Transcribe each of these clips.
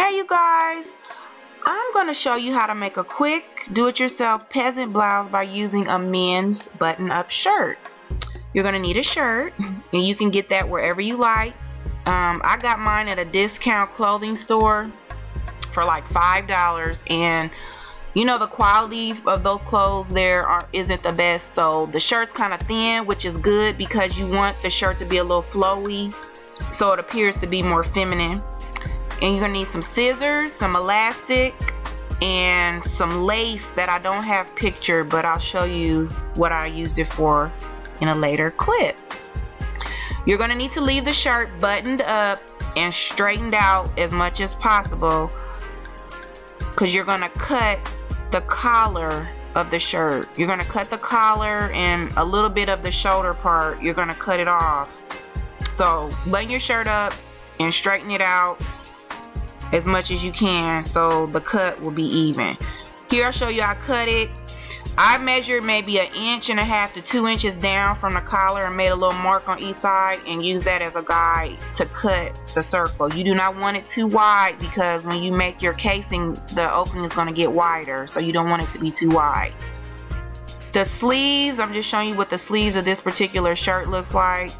Hey you guys, I'm going to show you how to make a quick do-it-yourself peasant blouse by using a men's button-up shirt. You're going to need a shirt, and you can get that wherever you like. I got mine at a discount clothing store for like $5, and you know the quality of those clothes isn't the best, so the shirt's kind of thin, which is good because you want the shirt to be a little flowy so it appears to be more feminine. And you're gonna need some scissors, some elastic, and some lace that I don't have pictured, but I'll show you what I used it for in a later clip. You're gonna need to leave the shirt buttoned up and straightened out as much as possible, because you're gonna cut the collar of the shirt. You're gonna cut the collar and a little bit of the shoulder part. You're gonna cut it off. So button your shirt up and straighten it out as much as you can so the cut will be even. Here I'll show you how I cut it. I measured maybe 1.5 inches to 2 inches down from the collar and made a little mark on each side and use that as a guide to cut the circle. You do not want it too wide because when you make your casing, the opening is going to get wider, so you don't want it to be too wide. The sleeves, I'm just showing you what the sleeves of this particular shirt looks like.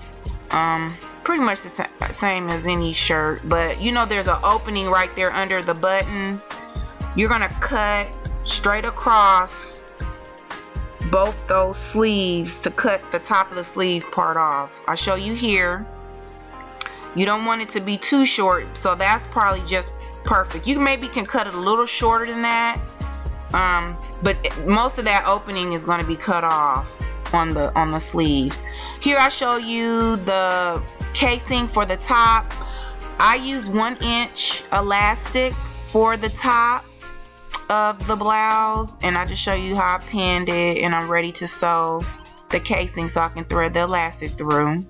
Pretty much the same as any shirt, but you know there's an opening right there under the button. You're gonna cut straight across both those sleeves to cut the top of the sleeve part off. I'll show you here. You don't want it to be too short, so that's probably just perfect. You maybe can cut it a little shorter than that, but most of that opening is going to be cut off on the sleeves. Here I show you the casing for the top. I used 1 inch elastic for the top of the blouse, and I just show you how I pinned it, and I'm ready to sew the casing so I can thread the elastic through.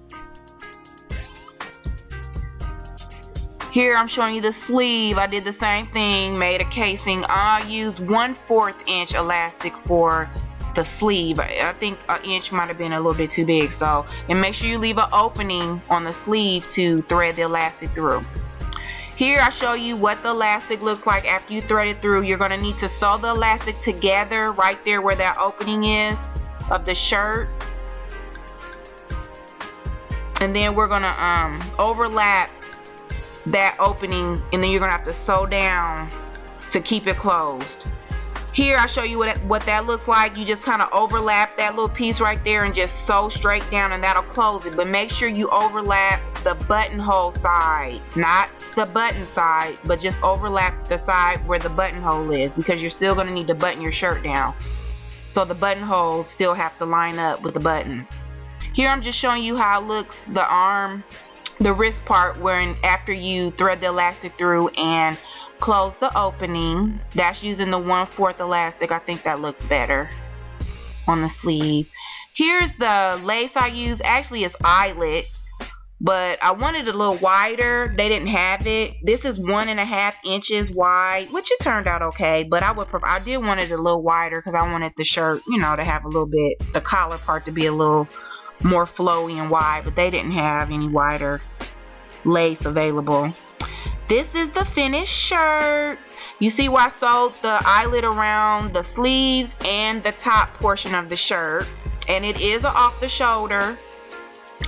Here I'm showing you the sleeve. I did the same thing, made a casing. I used 1/4 inch elastic for the sleeve. I think 1 inch might have been a little bit too big, so, and make sure you leave an opening on the sleeve to thread the elastic through. Here I show you what the elastic looks like after you thread it through. You're going to need to sew the elastic together right there where that opening is of the shirt, and then we're going to overlap that opening, and then you're going to have to sew down to keep it closed. Here I show you what that looks like. You just kind of overlap that little piece right there and just sew straight down, and that'll close it. But make sure you overlap the buttonhole side, not the button side, but just overlap the side where the buttonhole is, because you're still going to need to button your shirt down. So the buttonholes still have to line up with the buttons. Here I'm just showing you how it looks, the arm, the wrist part, where after you thread the elastic through and close the opening. That's using the 1/4 elastic. I think that looks better on the sleeve. Here's the lace I use. Actually it's eyelet, but I wanted it a little wider. They didn't have it. This is 1.5 inches wide, which it turned out okay, but I did want it a little wider because I wanted the shirt, you know, to have a little bit, the collar part to be a little more flowy and wide, but they didn't have any wider lace available. This is the finished shirt. You see where I sewed the eyelet around the sleeves and the top portion of the shirt, and it is an off the shoulder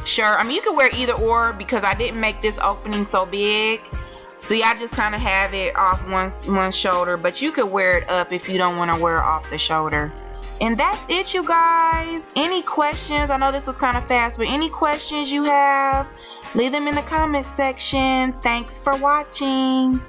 shirt. I mean, you can wear either or because I didn't make this opening so big. See, I just kind of have it off one shoulder, but you could wear it up if you don't want to wear it off the shoulder. And that's it, you guys. Any questions? I know this was kind of fast, but any questions you have, leave them in the comment section. Thanks for watching.